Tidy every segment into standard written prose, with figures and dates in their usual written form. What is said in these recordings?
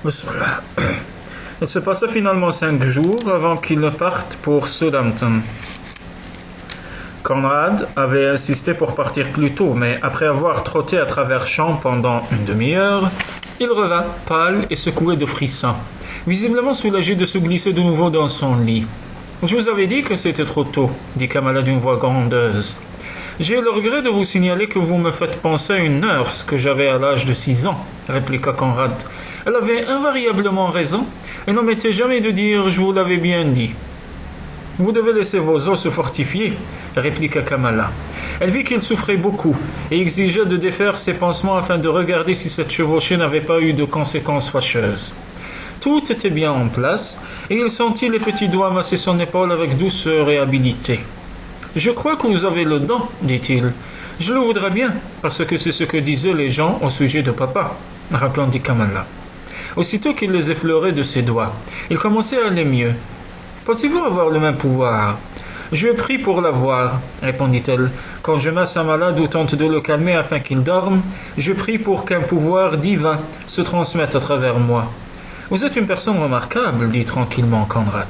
Bismillah. Il se passa finalement 5 jours avant qu'ils ne partent pour Southampton. Conrad avait insisté pour partir plus tôt, mais après avoir trotté à travers champs pendant une demi-heure, il revint, pâle et secoué de frissons, visiblement soulagé de se glisser de nouveau dans son lit. « Je vous avais dit que c'était trop tôt, » dit Kamala d'une voix grondeuse. « J'ai le regret de vous signaler que vous me faites penser à une nurse que j'avais à l'âge de 6 ans, » répliqua Conrad. « Elle avait invariablement raison et n'omettait jamais de dire « je vous l'avais bien dit ». « Vous devez laisser vos os se fortifier, » répliqua Kamala. Elle vit qu'il souffrait beaucoup et exigea de défaire ses pansements afin de regarder si cette chevauchée n'avait pas eu de conséquences fâcheuses. Tout était bien en place et il sentit les petits doigts masser son épaule avec douceur et habileté. « Je crois que vous avez le don, » dit-il. « Je le voudrais bien, parce que c'est ce que disaient les gens au sujet de papa, » répondit Kamala. Aussitôt qu'il les effleurait de ses doigts, il commençait à aller mieux. « Pensez-vous avoir le même pouvoir ?»« Je prie pour l'avoir, » répondit-elle. « Quand je masse un malade ou tente de le calmer afin qu'il dorme, je prie pour qu'un pouvoir divin se transmette à travers moi. »« Vous êtes une personne remarquable, » dit tranquillement Conrad.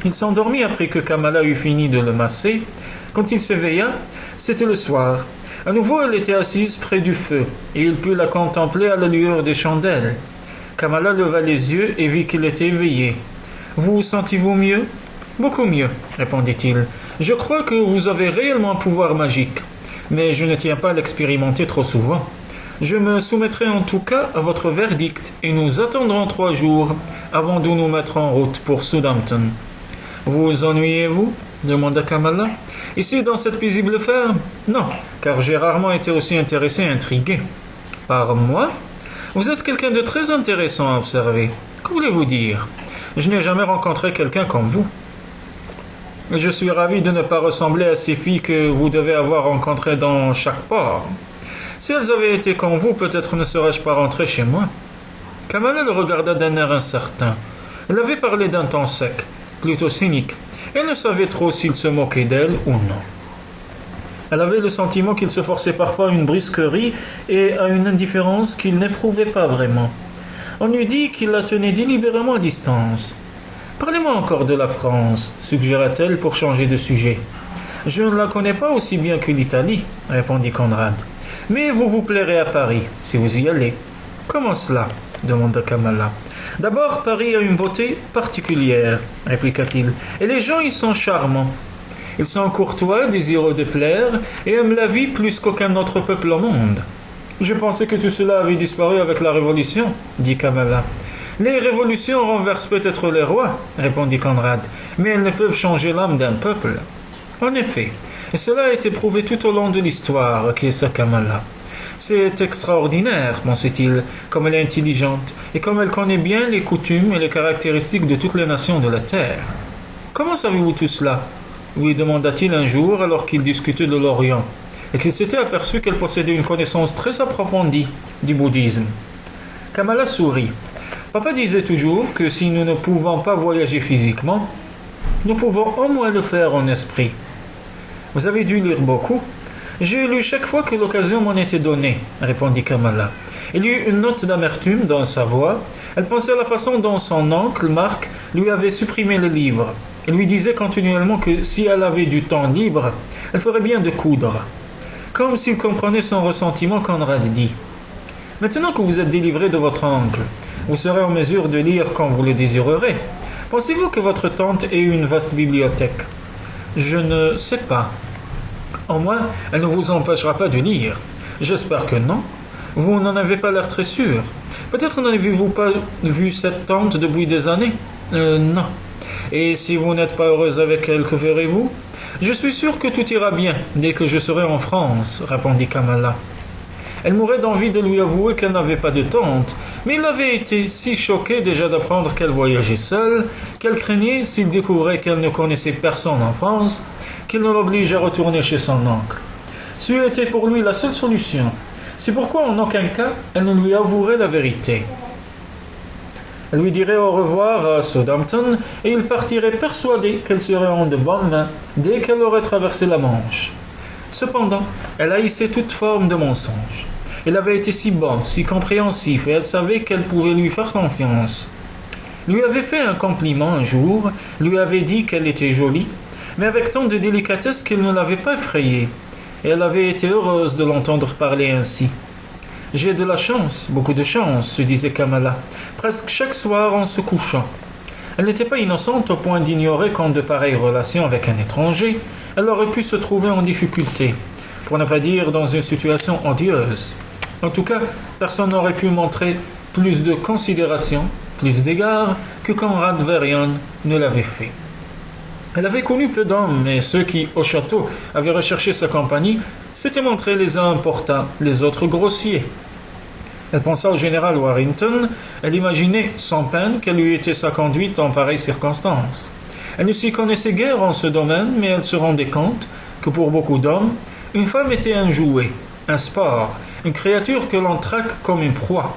Il s'endormit après que Kamala eut fini de le masser. Quand il s'éveilla, c'était le soir. À nouveau, elle était assise près du feu, et il put la contempler à la lueur des chandelles. Kamala leva les yeux et vit qu'il était éveillé. « Vous sentez-vous mieux ?»« Beaucoup mieux, » répondit-il. « Je crois que vous avez réellement un pouvoir magique, mais je ne tiens pas à l'expérimenter trop souvent. Je me soumettrai en tout cas à votre verdict et nous attendrons 3 jours avant de nous mettre en route pour Southampton. »« Vous ennuyez-vous » demanda Kamala. « Ici, dans cette paisible ferme ? Non, car j'ai rarement été aussi intéressé et intrigué. »« Par moi ? Vous êtes quelqu'un de très intéressant à observer. Que voulez-vous dire ? Je n'ai jamais rencontré quelqu'un comme vous. Je suis ravi de ne pas ressembler à ces filles que vous devez avoir rencontrées dans chaque port. Si elles avaient été comme vous, peut-être ne serais-je pas rentré chez moi. » Kamala le regarda d'un air incertain. Elle avait parlé d'un ton sec, plutôt cynique. Elle ne savait trop s'il se moquait d'elle ou non. Elle avait le sentiment qu'il se forçait parfois à une brusquerie et à une indifférence qu'il n'éprouvait pas vraiment. On eût dit qu'il la tenait délibérément à distance. « Parlez-moi encore de la France, » suggéra-t-elle pour changer de sujet. « Je ne la connais pas aussi bien que l'Italie, » répondit Conrad. « Mais vous vous plairez à Paris, si vous y allez. »« Comment cela ?» demanda Kamala. « D'abord, Paris a une beauté particulière, » répliqua-t-il, « et les gens y sont charmants. Ils sont courtois, désireux de plaire, et aiment la vie plus qu'aucun autre peuple au monde. » « Je pensais que tout cela avait disparu avec la Révolution, » dit Kamala. « Les révolutions renversent peut-être les rois, » répondit Conrad, « mais elles ne peuvent changer l'âme d'un peuple. » « En effet, et cela a été prouvé tout au long de l'histoire, » acquiesça Kamala. « C'est extraordinaire, pensait-il, comme elle est intelligente, et comme elle connaît bien les coutumes et les caractéristiques de toutes les nations de la terre. »« Comment savez-vous tout cela ?» lui demanda-t-il un jour alors qu'ils discutaient de l'Orient, et qu'il s'était aperçu qu'elle possédait une connaissance très approfondie du bouddhisme. Kamala sourit. Papa disait toujours que si nous ne pouvons pas voyager physiquement, nous pouvons au moins le faire en esprit. Vous avez dû lire beaucoup. J'ai lu chaque fois que l'occasion m'en était donnée, répondit Kamala. Il y eut une note d'amertume dans sa voix. Elle pensait à la façon dont son oncle, Marc, lui avait supprimé les livres. Il lui disait continuellement que si elle avait du temps libre, elle ferait bien de coudre. Comme s'il comprenait son ressentiment, Conrad dit « Maintenant que vous êtes délivré de votre oncle, vous serez en mesure de lire quand vous le désirerez. Pensez-vous que votre tante ait une vaste bibliothèque ? » « Je ne sais pas. »« Au moins, elle ne vous empêchera pas de lire. »« J'espère que non. Vous n'en avez pas l'air très sûr. Peut-être n'avez-vous pas vu cette tante depuis des années ? » Non. »« Et si vous n'êtes pas heureuse avec elle, que ferez-vous ? » « Je suis sûr que tout ira bien dès que je serai en France, » répondit Kamala. Elle mourait d'envie de lui avouer qu'elle n'avait pas de tante, mais il avait été si choqué déjà d'apprendre qu'elle voyageait seule, qu'elle craignait, s'il découvrait qu'elle ne connaissait personne en France, qu'il ne l'oblige à retourner chez son oncle. Ce était pour lui la seule solution. C'est pourquoi en aucun cas elle ne lui avouerait la vérité. Elle lui dirait au revoir à Southampton et il partirait persuadé qu'elle serait en de bonnes mains dès qu'elle aurait traversé la Manche. Cependant, elle haïssait toute forme de mensonge. Il avait été si bon, si compréhensif, et elle savait qu'elle pouvait lui faire confiance. Lui avait fait un compliment un jour, lui avait dit qu'elle était jolie, mais avec tant de délicatesse qu'il ne l'avait pas effrayée, et elle avait été heureuse de l'entendre parler ainsi. « J'ai de la chance, beaucoup de chance, se disait Kamala, presque chaque soir en se couchant. » Elle n'était pas innocente au point d'ignorer qu'en de pareilles relations avec un étranger, elle aurait pu se trouver en difficulté, pour ne pas dire dans une situation odieuse. En tout cas, personne n'aurait pu montrer plus de considération, plus d'égard que Conrad Verian ne l'avait fait. Elle avait connu peu d'hommes, mais ceux qui, au château, avaient recherché sa compagnie s'étaient montrés les uns importants, les autres grossiers. Elle pensa au général Warrington, elle imaginait sans peine quelle eût été sa conduite en pareille circonstance. Elle ne s'y connaissait guère en ce domaine, mais elle se rendait compte que pour beaucoup d'hommes, une femme était un jouet, un sport, une créature que l'on traque comme une proie.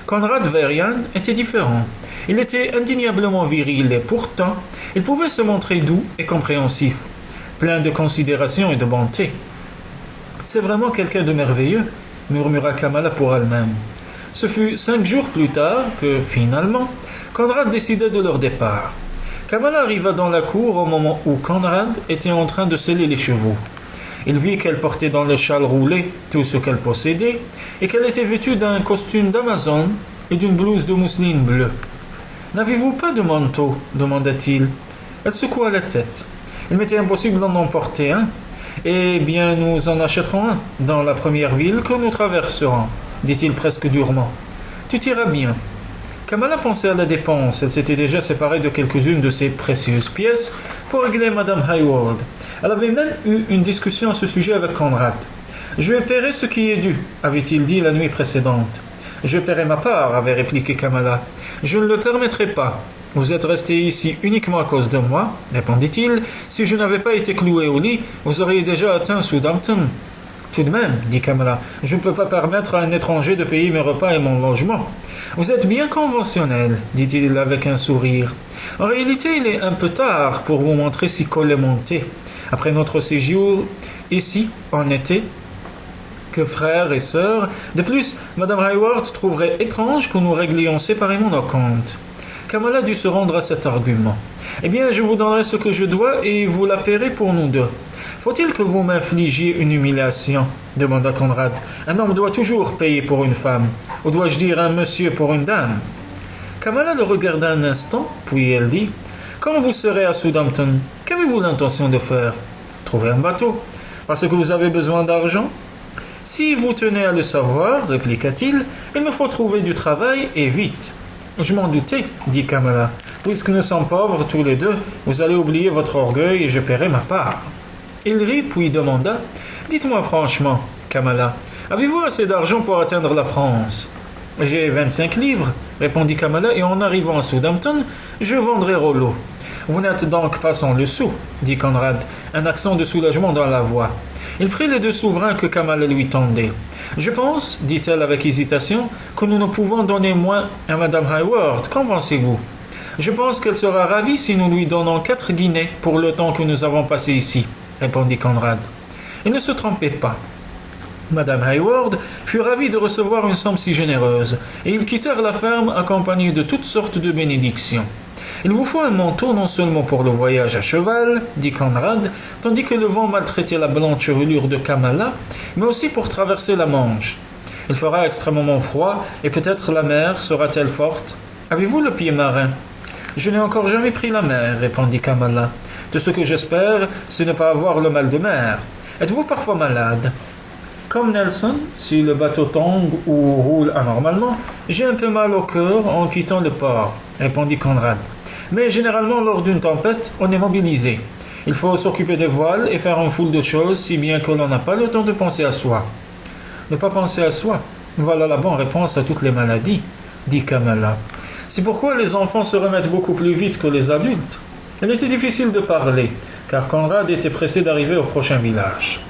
Conrad Verian était différent. Il était indéniablement viril et pourtant, il pouvait se montrer doux et compréhensif, plein de considération et de bonté. « C'est vraiment quelqu'un de merveilleux », murmura Kamala pour elle-même. Ce fut 5 jours plus tard que, finalement, Conrad décida de leur départ. Kamala arriva dans la cour au moment où Conrad était en train de seller les chevaux. Il vit qu'elle portait dans le châle roulé tout ce qu'elle possédait et qu'elle était vêtue d'un costume d'Amazone et d'une blouse de mousseline bleue. « N'avez-vous pas de manteau ?» demanda-t-il. Elle secoua la tête. « Il m'était impossible d'en emporter un. Eh bien, nous en achèterons un dans la première ville que nous traverserons, dit-il presque durement. Tu t'iras bien. » Kamala pensait à la dépense. Elle s'était déjà séparée de quelques-unes de ses précieuses pièces pour régler Madame Hayward. Elle avait même eu une discussion à ce sujet avec Conrad. « Je paierai ce qui est dû, avait-il dit la nuit précédente. « Je paierai ma part, avait répliqué Kamala. « Je ne le permettrai pas. Vous êtes resté ici uniquement à cause de moi, répondit-il. Si je n'avais pas été cloué au lit, vous auriez déjà atteint Southampton. » Tout de même, dit Kamala, je ne peux pas permettre à un étranger de payer mes repas et mon logement. Vous êtes bien conventionnel, dit-il avec un sourire. En réalité, il est un peu tard pour vous montrer si col est monté. Après notre séjour ici, en été, que frères et sœurs. De plus, Madame Hayward trouverait étrange que nous réglions séparément nos comptes. Kamala dut se rendre à cet argument. Eh bien, je vous donnerai ce que je dois et vous la paierez pour nous deux. Faut-il que vous m'infligiez une humiliation demanda Conrad. Un homme doit toujours payer pour une femme. Ou dois-je dire un monsieur pour une dame? Kamala le regarda un instant, puis elle dit Quand vous serez à Southampton, qu'avez-vous l'intention de faire? Trouver un bateau. Parce que vous avez besoin d'argent? Si vous tenez à le savoir, répliqua-t-il, il me faut trouver du travail et vite. Je m'en doutais, dit Kamala. Puisque nous sommes pauvres tous les deux, vous allez oublier votre orgueil et je paierai ma part. Il rit puis demanda Dites-moi franchement, Kamala, avez-vous assez d'argent pour atteindre la France? J'ai 25 livres, répondit Kamala, et en arrivant à Southampton, je vendrai Rollo. Vous n'êtes donc pas sans le sou, dit Conrad, un accent de soulagement dans la voix. Il prit les 2 souverains que Kamala lui tendait. Je pense, dit-elle avec hésitation, que nous ne pouvons donner moins à Madame Hayward. Qu'en pensez-vous? Je pense qu'elle sera ravie si nous lui donnons 4 guinées pour le temps que nous avons passé ici, répondit Conrad. Il ne se trompait pas. Madame Hayward fut ravie de recevoir une somme si généreuse, et ils quittèrent la ferme accompagnés de toutes sortes de bénédictions. Il vous faut un manteau non seulement pour le voyage à cheval, dit Conrad, tandis que le vent maltraitait la blanche chevelure de Kamala, mais aussi pour traverser la Manche. Il fera extrêmement froid, et peut-être la mer sera-t-elle forte. Avez-vous le pied marin? Je n'ai encore jamais pris la mer, répondit Kamala. De ce que j'espère, c'est ne pas avoir le mal de mer. Êtes-vous parfois malade? Comme Nelson, si le bateau tangue ou roule anormalement, j'ai un peu mal au cœur en quittant le port, répondit Conrad. Mais généralement, lors d'une tempête, on est mobilisé. Il faut s'occuper des voiles et faire une foule de choses, si bien que l'on n'a pas le temps de penser à soi. Ne pas penser à soi, voilà la bonne réponse à toutes les maladies, dit Kamala. C'est pourquoi les enfants se remettent beaucoup plus vite que les adultes. Il était difficile de parler, car Conrad était pressé d'arriver au prochain village.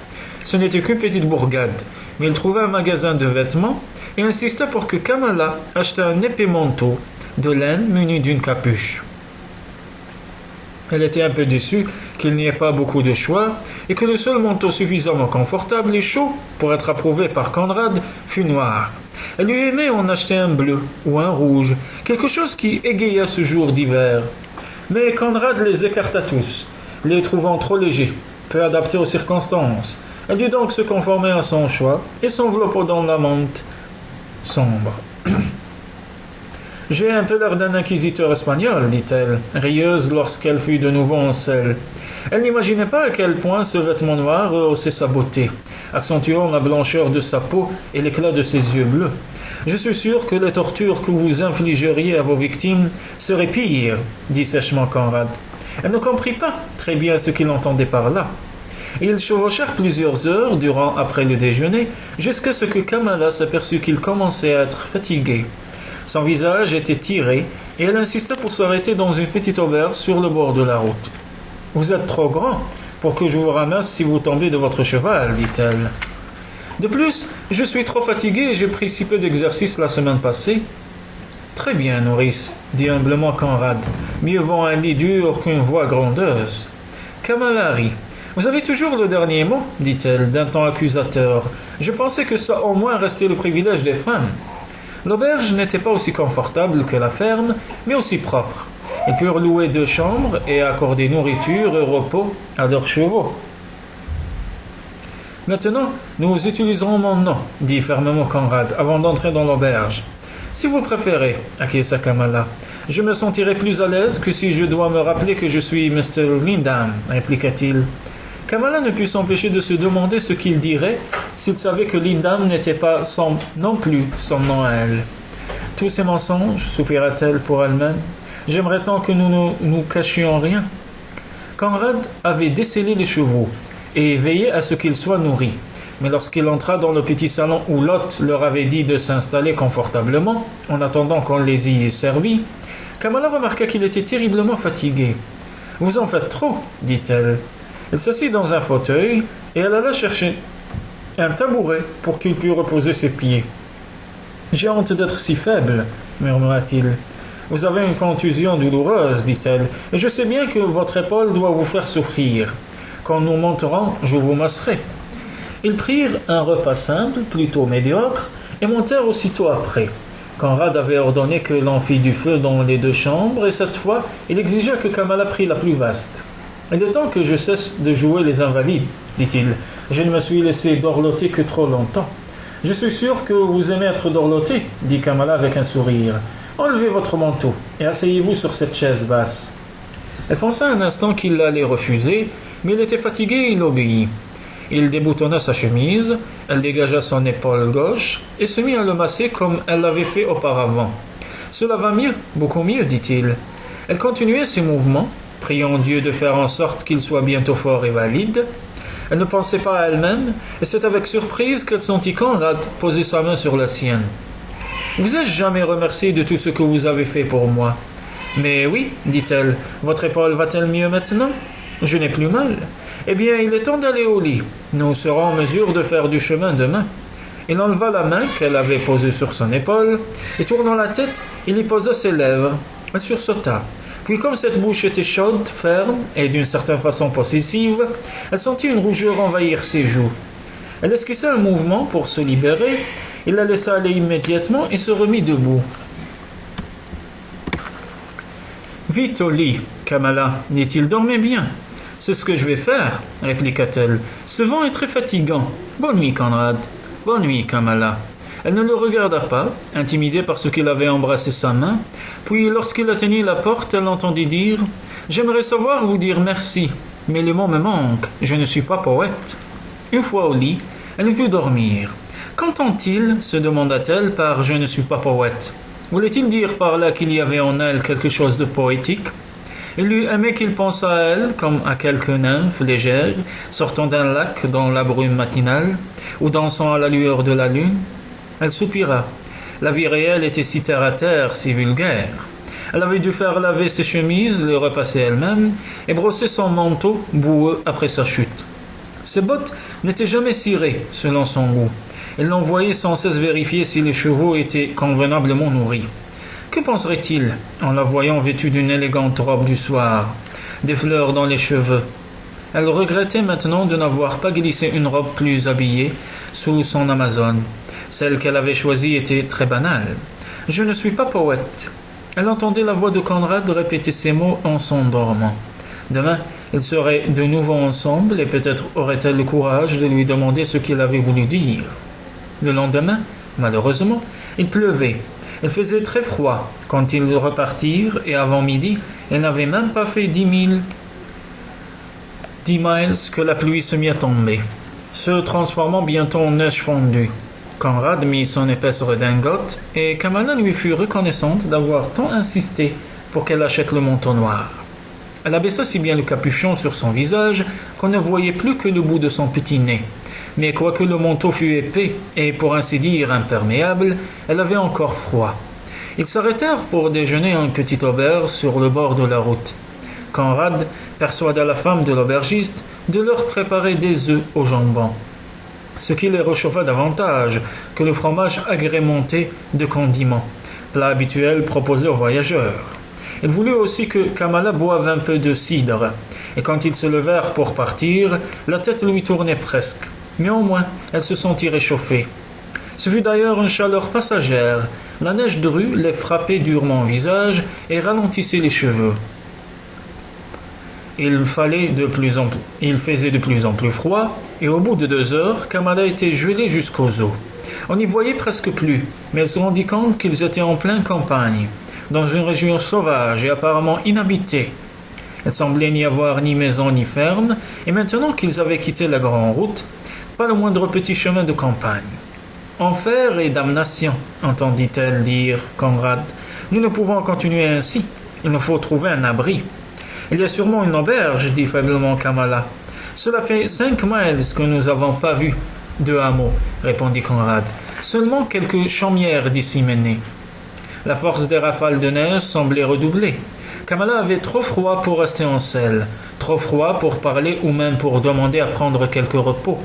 Ce n'était qu'une petite bourgade, mais il trouva un magasin de vêtements et insista pour que Kamala achetât un épais manteau de laine muni d'une capuche. Elle était un peu déçue, qu'il n'y ait pas beaucoup de choix et que le seul manteau suffisamment confortable et chaud pour être approuvé par Conrad fut noir. Elle eût aimé en acheter un bleu ou un rouge, quelque chose qui égayât ce jour d'hiver. Mais Conrad les écarta tous, les trouvant trop légers, peu adaptés aux circonstances. Elle dut donc se conformer à son choix et s'enveloppa dans la mante sombre. « J'ai un peu l'air d'un inquisiteur espagnol, dit-elle, rieuse lorsqu'elle fut de nouveau en selle. Elle n'imaginait pas à quel point ce vêtement noir rehaussait sa beauté, accentuant la blancheur de sa peau et l'éclat de ses yeux bleus. Je suis sûr que les tortures que vous infligeriez à vos victimes seraient pires, dit sèchement Conrad. Elle ne comprit pas très bien ce qu'il entendait par là. Ils chevauchèrent plusieurs heures durant après le déjeuner, jusqu'à ce que Kamala s'aperçut qu'il commençait à être fatigué. Son visage était tiré, et elle insista pour s'arrêter dans une petite auberge sur le bord de la route. « Vous êtes trop grand pour que je vous ramasse si vous tombez de votre cheval, dit-elle. De plus, je suis trop fatigué et j'ai pris si peu d'exercice la semaine passée. »« Très bien, nourrice, dit humblement Conrad. Mieux vaut un lit dur qu'une voix grondeuse. » Kamala rit. « Vous avez toujours le dernier mot, dit-elle, d'un ton accusateur. Je pensais que ça au moins restait le privilège des femmes. » L'auberge n'était pas aussi confortable que la ferme, mais aussi propre. Ils purent louer 2 chambres et accorder nourriture et repos à leurs chevaux. « Maintenant, nous utiliserons mon nom, dit fermement Conrad, avant d'entrer dans l'auberge. « Si vous préférez, acquiesça Kamala. Je me sentirai plus à l'aise que si je dois me rappeler que je suis Mr. Lindam, répliqua-t-il. Kamala ne put s'empêcher de se demander ce qu'il dirait s'il savait que Lindam n'était pas non plus son nom à elle. « Tous ces mensonges, soupira-t-elle pour elle-même. J'aimerais tant que nous ne nous cachions rien. » Conrad avait décelé les chevaux et veillé à ce qu'ils soient nourris. Mais lorsqu'il entra dans le petit salon où l'hôte leur avait dit de s'installer confortablement, en attendant qu'on les y ait servis, Kamala remarqua qu'il était terriblement fatigué. « Vous en faites trop, dit-elle. » Elle s'assit dans un fauteuil et elle alla chercher un tabouret pour qu'il pût reposer ses pieds. « J'ai honte d'être si faible, murmura-t-il. « Vous avez une contusion douloureuse, dit-elle, et je sais bien que votre épaule doit vous faire souffrir. Quand nous monterons, je vous masserai. » Ils prirent un repas simple, plutôt médiocre, et montèrent aussitôt après. Conrad avait ordonné que l'on fît du feu dans les 2 chambres, et cette fois, il exigea que Kamala prît la plus vaste. « Il est temps que je cesse de jouer les invalides, dit-il. Je ne me suis laissé dorloter que trop longtemps. »« Je suis sûr que vous aimez être dorloté, dit Kamala avec un sourire. Enlevez votre manteau et asseyez-vous sur cette chaise basse. » Elle pensa un instant qu'il l'allait refuser, mais il était fatigué et il obéit. Il déboutonna sa chemise, elle dégagea son épaule gauche et se mit à le masser comme elle l'avait fait auparavant. « Cela va mieux, beaucoup mieux, dit-il. » Elle continuait ses mouvements, priant Dieu de faire en sorte qu'il soit bientôt fort et valide. Elle ne pensait pas à elle-même, et c'est avec surprise qu'elle sentit Conrad poser sa main sur la sienne. « Vous ai-je jamais remercié de tout ce que vous avez fait pour moi ?»« Mais oui, dit-elle, votre épaule va-t-elle mieux maintenant ? Je n'ai plus mal. Eh bien, il est temps d'aller au lit. Nous serons en mesure de faire du chemin demain. » Il enleva la main qu'elle avait posée sur son épaule, et tournant la tête, il y posa ses lèvres. Elle sursauta. Puis comme cette bouche était chaude, ferme et d'une certaine façon possessive, elle sentit une rougeur envahir ses joues. Elle esquissa un mouvement pour se libérer, il la laissa aller immédiatement et se remit debout. « Vite au lit, Kamala, dit-il, dormez bien. »« C'est ce que je vais faire, répliqua-t-elle. Ce vent est très fatigant. Bonne nuit, Conrad. Bonne nuit, Kamala. » Elle ne le regarda pas, intimidée par ce qu'il avait embrassé sa main. Puis, lorsqu'il atteignit la porte, elle l'entendit dire « J'aimerais savoir vous dire merci, mais les mots me manquent. Je ne suis pas poète. » Une fois au lit, elle ne put dormir. « Qu'entend-il » se demanda-t-elle par « Je ne suis pas poète ». Voulait-il dire par là qu'il y avait en elle quelque chose de poétique ? Il eût aimé qu'il pensât à elle comme à quelque nymphe légère sortant d'un lac dans la brume matinale ou dansant à la lueur de la lune. Elle soupira. La vie réelle était si terre-à-terre, si vulgaire. Elle avait dû faire laver ses chemises, les repasser elle-même, et brosser son manteau boueux après sa chute. Ses bottes n'étaient jamais cirées, selon son goût. Elle l'envoyait sans cesse vérifier si les chevaux étaient convenablement nourris. Que penserait-il en la voyant vêtue d'une élégante robe du soir, des fleurs dans les cheveux, Elle regrettait maintenant de n'avoir pas glissé une robe plus habillée sous son amazone. Celle qu'elle avait choisie était très banale. « Je ne suis pas poète. » Elle entendait la voix de Conrad répéter ces mots en s'endormant. Demain, ils seraient de nouveau ensemble et peut-être aurait-elle le courage de lui demander ce qu'il avait voulu dire. Le lendemain, malheureusement, il pleuvait. Il faisait très froid quand ils repartirent et avant midi, ils n'avaient même pas fait 10 miles que la pluie se mit à tomber, se transformant bientôt en neige fondue. Conrad mit son épaisse redingote et Kamala lui fut reconnaissante d'avoir tant insisté pour qu'elle achète le manteau noir. Elle abaissa si bien le capuchon sur son visage qu'on ne voyait plus que le bout de son petit nez. Mais quoique le manteau fût épais et pour ainsi dire imperméable, elle avait encore froid. Ils s'arrêtèrent pour déjeuner à une petite auberge sur le bord de la route. Conrad persuada la femme de l'aubergiste de leur préparer des œufs au jambon, ce qui les réchauffa davantage que le fromage agrémenté de condiments, plat habituel proposé aux voyageurs. Il voulut aussi que Kamala boive un peu de cidre, et quand ils se levèrent pour partir, la tête lui tournait presque, mais au moins elle se sentit réchauffée. Ce fut d'ailleurs une chaleur passagère, la neige drue les frappait durement au visage et ralentissait les cheveux. Il faisait de plus en plus froid, et au bout de 2 heures, Kamala était gelée jusqu'aux os. On n'y voyait presque plus, mais elle se rendit compte qu'ils étaient en pleine campagne, dans une région sauvage et apparemment inhabitée. Il semblait n'y avoir ni maison ni ferme, et maintenant qu'ils avaient quitté la grande route, pas le moindre petit chemin de campagne. « Enfer et damnation », entendit-elle dire Conrad. « Nous ne pouvons continuer ainsi. Il nous faut trouver un abri. » « Il y a sûrement une auberge, dit faiblement Kamala. Cela fait 5 miles que nous n'avons pas vu de hameau, répondit Conrad. Seulement quelques chaumières disséminées. La force des rafales de neige semblait redoubler. Kamala avait trop froid pour rester en selle, trop froid pour parler ou même pour demander à prendre quelques repos.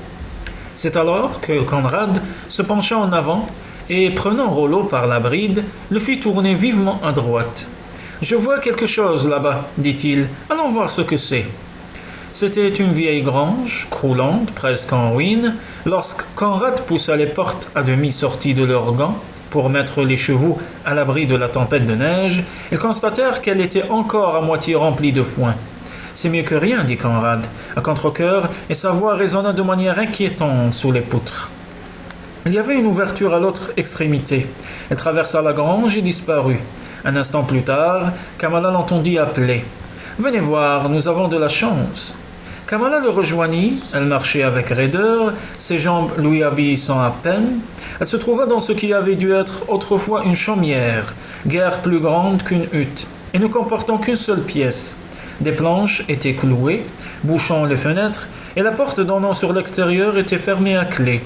C'est alors que Conrad se pencha en avant et, prenant Rollo par la bride, le fit tourner vivement à droite. « Je vois quelque chose là-bas, dit-il. Allons voir ce que c'est. » C'était une vieille grange, croulante, presque en ruine. Lorsque Conrad poussa les portes à demi sorties de leurs gants pour mettre les chevaux à l'abri de la tempête de neige, ils constatèrent qu'elle était encore à moitié remplie de foin. « C'est mieux que rien, dit Conrad, à contre-cœur, et sa voix résonna de manière inquiétante sous les poutres. Il y avait une ouverture à l'autre extrémité. Elle traversa la grange et disparut. Un instant plus tard, Kamala l'entendit appeler. « Venez voir, nous avons de la chance. » Kamala le rejoignit, elle marchait avec raideur, ses jambes lui obéissant à peine. Elle se trouva dans ce qui avait dû être autrefois une chaumière, guère plus grande qu'une hutte, et ne comportant qu'une seule pièce. Des planches étaient clouées, bouchant les fenêtres, et la porte donnant sur l'extérieur était fermée à clé.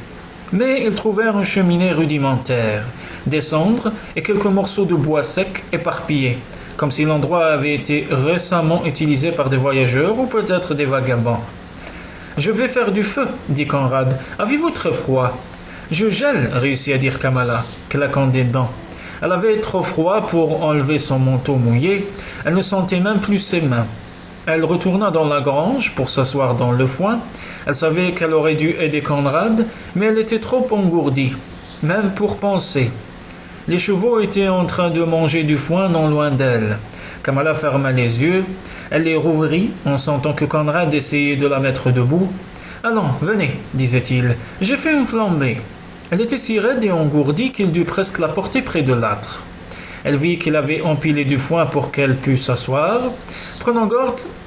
Mais ils trouvèrent une cheminée rudimentaire, des cendres et quelques morceaux de bois sec éparpillés, comme si l'endroit avait été récemment utilisé par des voyageurs ou peut-être des vagabonds. « Je vais faire du feu, dit Conrad. Avez-vous très froid ?»« Je gèle, réussit à dire Kamala, claquant des dents. Elle avait trop froid pour enlever son manteau mouillé, elle ne sentait même plus ses mains. Elle retourna dans la grange pour s'asseoir dans le foin. Elle savait qu'elle aurait dû aider Conrad, mais elle était trop engourdie, même pour penser. Les chevaux étaient en train de manger du foin non loin d'elle. Kamala ferma les yeux. Elle les rouvrit en sentant que Conrad essayait de la mettre debout. « Allons, venez, disait-il, j'ai fait une flambée. » Elle était si raide et engourdie qu'il dut presque la porter près de l'âtre. Elle vit qu'il avait empilé du foin pour qu'elle pût s'asseoir. « Prenons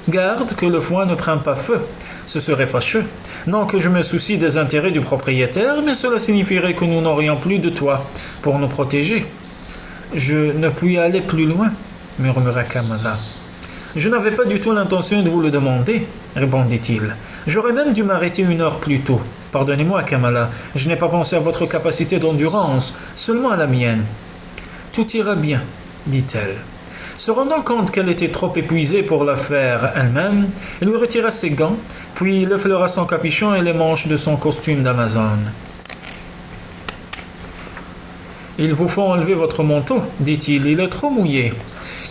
garde que le foin ne prenne pas feu. Ce serait fâcheux. Non que je me soucie des intérêts du propriétaire, mais cela signifierait que nous n'aurions plus de toit pour nous protéger. »« Je ne puis aller plus loin, » murmura Kamala. « Je n'avais pas du tout l'intention de vous le demander, » répondit-il. « J'aurais même dû m'arrêter 1 heure plus tôt. Pardonnez-moi, Kamala, je n'ai pas pensé à votre capacité d'endurance, seulement à la mienne. »« Tout ira bien, » dit-elle. Se rendant compte qu'elle était trop épuisée pour la faire elle-même, elle lui retira ses gants, puis il effleura son capuchon et les manches de son costume d'Amazone. « Il vous faut enlever votre manteau, dit-il, il est trop mouillé. »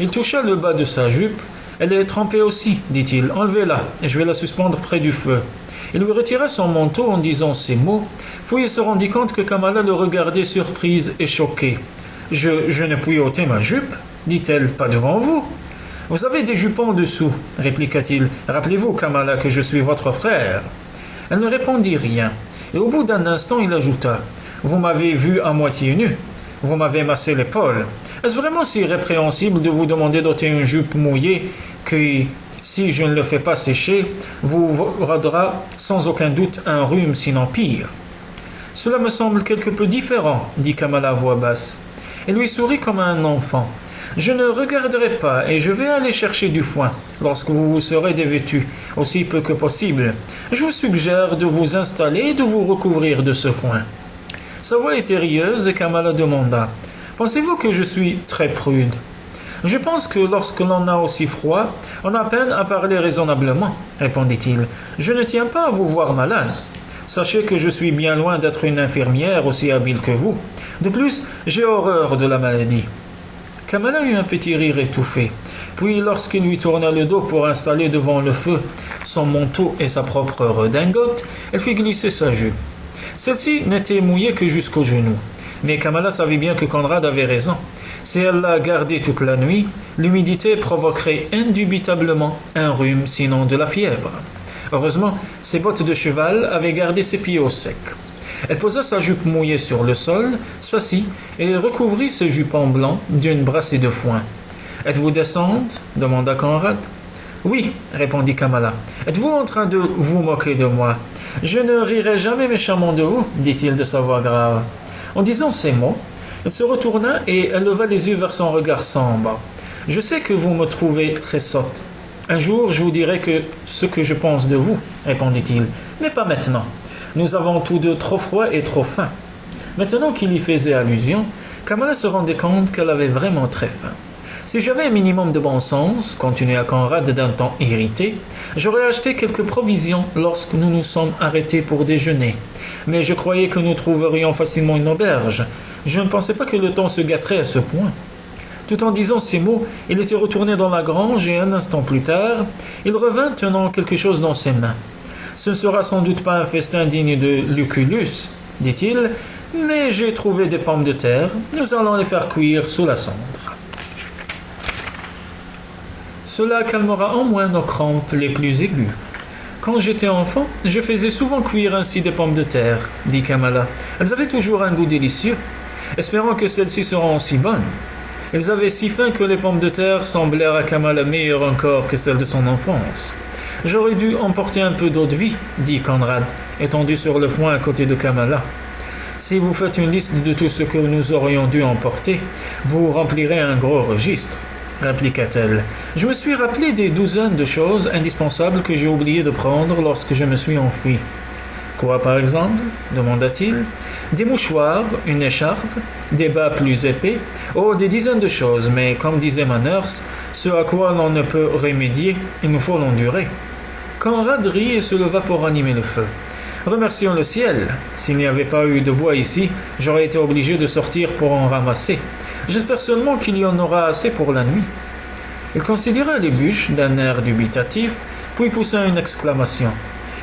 Il toucha le bas de sa jupe, Elle est trempée aussi, dit-il. Enlevez-la, et je vais la suspendre près du feu. Il lui retira son manteau en disant ces mots, puis il se rendit compte que Kamala le regardait surprise et choquée. Je ne puis ôter ma jupe, dit-elle, pas devant vous. Vous avez des jupons en dessous, répliqua-t-il. Rappelez-vous, Kamala, que je suis votre frère. Elle ne répondit rien, et au bout d'un instant, il ajouta, vous m'avez vu à moitié nu. Vous m'avez massé l'épaule. Est-ce vraiment si répréhensible de vous demander d'ôter une jupe mouillée que, si je ne le fais pas sécher, vous vaudra sans aucun doute un rhume sinon pire? Cela me semble quelque peu différent, dit Kamala à voix basse. Elle lui sourit comme à un enfant. Je ne regarderai pas et je vais aller chercher du foin lorsque vous vous serez dévêtus, aussi peu que possible. Je vous suggère de vous installer et de vous recouvrir de ce foin. Sa voix était rieuse et Kamala demanda « Pensez-vous que je suis très prude ?»« Je pense que lorsque l'on a aussi froid, on a peine à parler raisonnablement, » répondit-il. « Je ne tiens pas à vous voir malade. Sachez que je suis bien loin d'être une infirmière aussi habile que vous. De plus, j'ai horreur de la maladie. » Kamala eut un petit rire étouffé. Puis, lorsqu'il lui tourna le dos pour installer devant le feu son manteau et sa propre redingote, elle fit glisser sa jupe. Celle-ci n'était mouillée que jusqu'aux genoux. Mais Kamala savait bien que Conrad avait raison. Si elle la gardait toute la nuit, l'humidité provoquerait indubitablement un rhume, sinon de la fièvre. Heureusement, ses bottes de cheval avaient gardé ses pieds au sec. Elle posa sa jupe mouillée sur le sol, s'assit et recouvrit ce jupon blanc d'une brassée de foin. « Êtes-vous décente » demanda Conrad. « Oui » répondit Kamala. « Êtes-vous en train de vous moquer de moi ?»« Je ne rirai jamais méchamment de vous » dit-il de sa voix grave. En disant ces mots, elle se retourna et elle leva les yeux vers son regard sombre. « Je sais que vous me trouvez très sotte. Un jour, je vous dirai ce que je pense de vous, » répondit-il. « Mais pas maintenant. Nous avons tous deux trop froid et trop faim. » Maintenant qu'il y faisait allusion, Kamala se rendait compte qu'elle avait vraiment très faim. « Si j'avais un minimum de bon sens, » continua Conrad d'un ton irrité, « j'aurais acheté quelques provisions lorsque nous nous sommes arrêtés pour déjeuner. Mais je croyais que nous trouverions facilement une auberge. Je ne pensais pas que le temps se gâterait à ce point. » Tout en disant ces mots, il était retourné dans la grange et un instant plus tard, il revint tenant quelque chose dans ses mains. « Ce ne sera sans doute pas un festin digne de Lucullus, dit-il, mais j'ai trouvé des pommes de terre. Nous allons les faire cuire sous la cendre. Cela calmera en moins nos crampes les plus aiguës. Quand j'étais enfant, je faisais souvent cuire ainsi des pommes de terre, dit Kamala. Elles avaient toujours un goût délicieux. Espérons que celles-ci seront aussi bonnes. Elles avaient si faim que les pommes de terre semblèrent à Kamala meilleures encore que celles de son enfance. J'aurais dû emporter un peu d'eau de vie, dit Conrad, étendu sur le foin à côté de Kamala. Si vous faites une liste de tout ce que nous aurions dû emporter, vous remplirez un gros registre, répliqua-t-elle. Je me suis rappelé des douzaines de choses indispensables que j'ai oublié de prendre lorsque je me suis enfui. Quoi, par exemple? Demanda-t-il. Des mouchoirs, une écharpe, des bas plus épais, des dizaines de choses, mais comme disait ma nurse, ce à quoi l'on ne peut remédier, il nous faut l'endurer. Conrad rit et se leva pour animer le feu. Remercions le ciel. S'il n'y avait pas eu de bois ici, j'aurais été obligé de sortir pour en ramasser. J'espère seulement qu'il y en aura assez pour la nuit. Il considéra les bûches d'un air dubitatif, puis poussa une exclamation.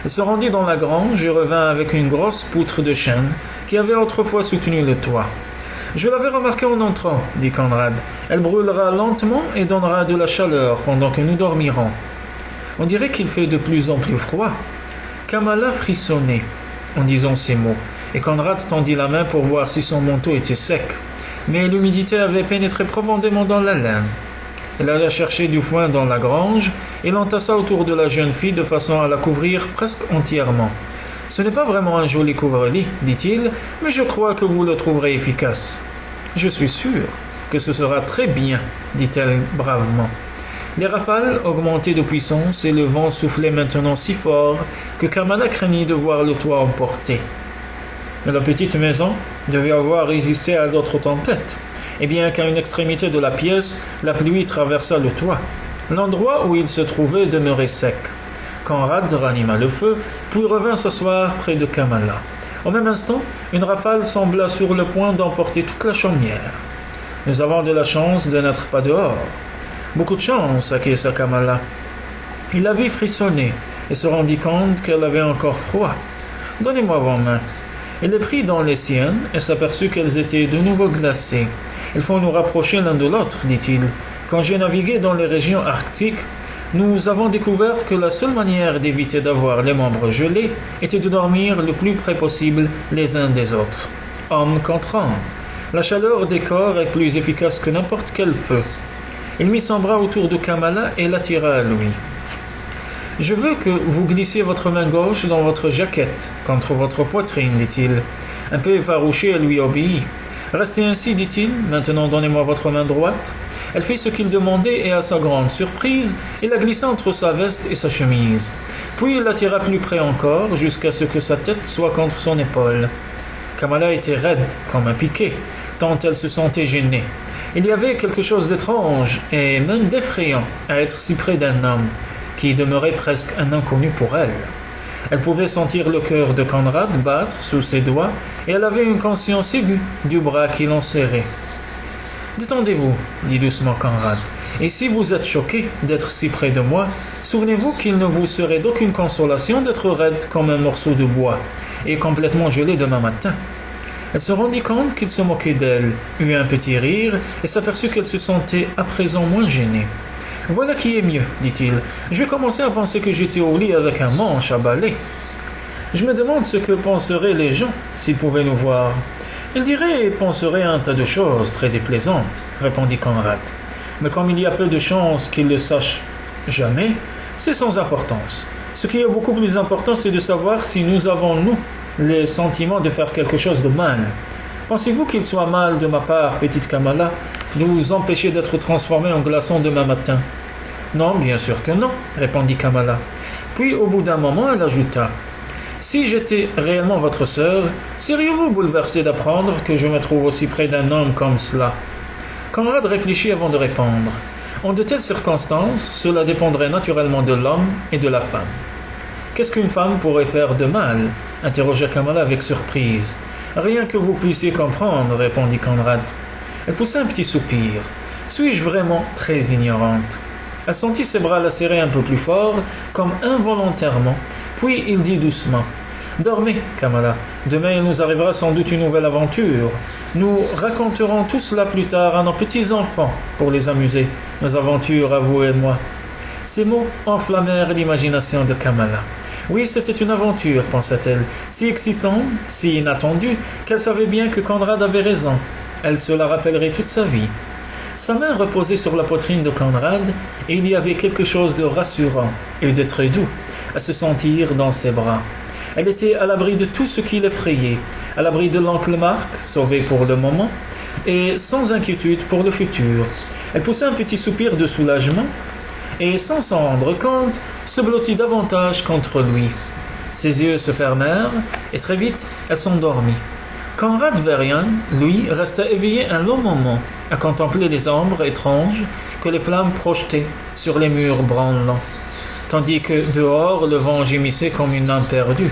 Il se rendit dans la grange et revint avec une grosse poutre de chêne qui avait autrefois soutenu le toit. « Je l'avais remarqué en entrant, » dit Conrad. « Elle brûlera lentement et donnera de la chaleur pendant que nous dormirons. » On dirait qu'il fait de plus en plus froid. Kamala frissonnait en disant ces mots, et Conrad tendit la main pour voir si son manteau était sec. Mais l'humidité avait pénétré profondément dans la laine. Elle alla chercher du foin dans la grange et l'entassa autour de la jeune fille de façon à la couvrir presque entièrement. « Ce n'est pas vraiment un joli couvre-lit, dit-il, mais je crois que vous le trouverez efficace. »« Je suis sûr que ce sera très bien, » dit-elle bravement. Les rafales augmentaient de puissance et le vent soufflait maintenant si fort que Kamala craignit de voir le toit emporté. Mais la petite maison devait avoir résisté à d'autres tempêtes, et bien qu'à une extrémité de la pièce, la pluie traversa le toit. L'endroit où il se trouvait demeurait sec. Conrad ranima le feu, puis revint s'asseoir près de Kamala. Au même instant, une rafale sembla sur le point d'emporter toute la chaumière. « Nous avons de la chance de n'être pas dehors. » Beaucoup de chance, acquiesça Kamala. Il la vit frissonner et se rendit compte qu'elle avait encore froid. « Donnez-moi vos mains. » Il les prit dans les siennes et s'aperçut qu'elles étaient de nouveau glacées. « Il faut nous rapprocher l'un de l'autre, dit-il. Quand j'ai navigué dans les régions arctiques, nous avons découvert que la seule manière d'éviter d'avoir les membres gelés était de dormir le plus près possible les uns des autres. Homme contre homme. La chaleur des corps est plus efficace que n'importe quel feu. » Il mit son bras autour de Kamala et l'attira à lui. « Je veux que vous glissiez votre main gauche dans votre jaquette, contre votre poitrine, dit-il. Un peu effarouché, elle lui obéit. « Restez ainsi, dit-il. Maintenant, donnez-moi votre main droite. » Elle fit ce qu'il demandait et, à sa grande surprise, il la glissa entre sa veste et sa chemise. Puis il l'attira plus près encore, jusqu'à ce que sa tête soit contre son épaule. Kamala était raide, comme un piquet, tant elle se sentait gênée. Il y avait quelque chose d'étrange et même d'effrayant à être si près d'un homme, qui demeurait presque un inconnu pour elle. Elle pouvait sentir le cœur de Conrad battre sous ses doigts et elle avait une conscience aiguë du bras qui l'enserrait. « Détendez-vous, dit doucement Conrad, et si vous êtes choqué d'être si près de moi, souvenez-vous qu'il ne vous serait d'aucune consolation d'être raide comme un morceau de bois et complètement gelé demain matin. » Elle se rendit compte qu'il se moquait d'elle, eut un petit rire et s'aperçut qu'elle se sentait à présent moins gênée. « Voilà qui est mieux, dit-il. Je commençais à penser que j'étais au lit avec un manche à balai. Je me demande ce que penseraient les gens s'ils pouvaient nous voir. Ils diraient et penseraient un tas de choses très déplaisantes, répondit Conrad. Mais comme il y a peu de chances qu'ils le sachent jamais, c'est sans importance. Ce qui est beaucoup plus important, c'est de savoir si nous avons, nous, les sentiments de faire quelque chose de mal. Pensez-vous qu'il soit mal de ma part, petite Kamala, de vous empêcher d'être transformée en glaçon demain matin? Non, bien sûr que non, répondit Kamala. Puis, au bout d'un moment, elle ajouta. Si j'étais réellement votre sœur, seriez-vous bouleversé d'apprendre que je me trouve aussi près d'un homme comme cela? Conrad réfléchit avant de répondre. En de telles circonstances, cela dépendrait naturellement de l'homme et de la femme. Qu'est-ce qu'une femme pourrait faire de mal? Interrogea Kamala avec surprise. Rien que vous puissiez comprendre, répondit Conrad. Elle poussa un petit soupir. Suis-je vraiment très ignorante? Elle sentit ses bras la serrer un peu plus fort, comme involontairement. Puis il dit doucement. Dormez, Kamala. Demain, il nous arrivera sans doute une nouvelle aventure. Nous raconterons tout cela plus tard à nos petits-enfants pour les amuser, nos aventures à vous et moi. Ces mots enflammèrent l'imagination de Kamala. Oui, c'était une aventure, pensa-t-elle, si excitante, si inattendue, qu'elle savait bien que Conrad avait raison. Elle se la rappellerait toute sa vie. Sa main reposait sur la poitrine de Conrad, et il y avait quelque chose de rassurant et de très doux à se sentir dans ses bras. Elle était à l'abri de tout ce qui l'effrayait, à l'abri de l'oncle Marc, sauvé pour le moment, et sans inquiétude pour le futur. Elle poussa un petit soupir de soulagement, et sans s'en rendre compte, se blottit davantage contre lui. Ses yeux se fermèrent, et très vite, elle s'endormit. Conrad Verian, lui, resta éveillé un long moment, à contempler les ombres étranges que les flammes projetaient sur les murs branlants, tandis que dehors le vent gémissait comme une âme perdue.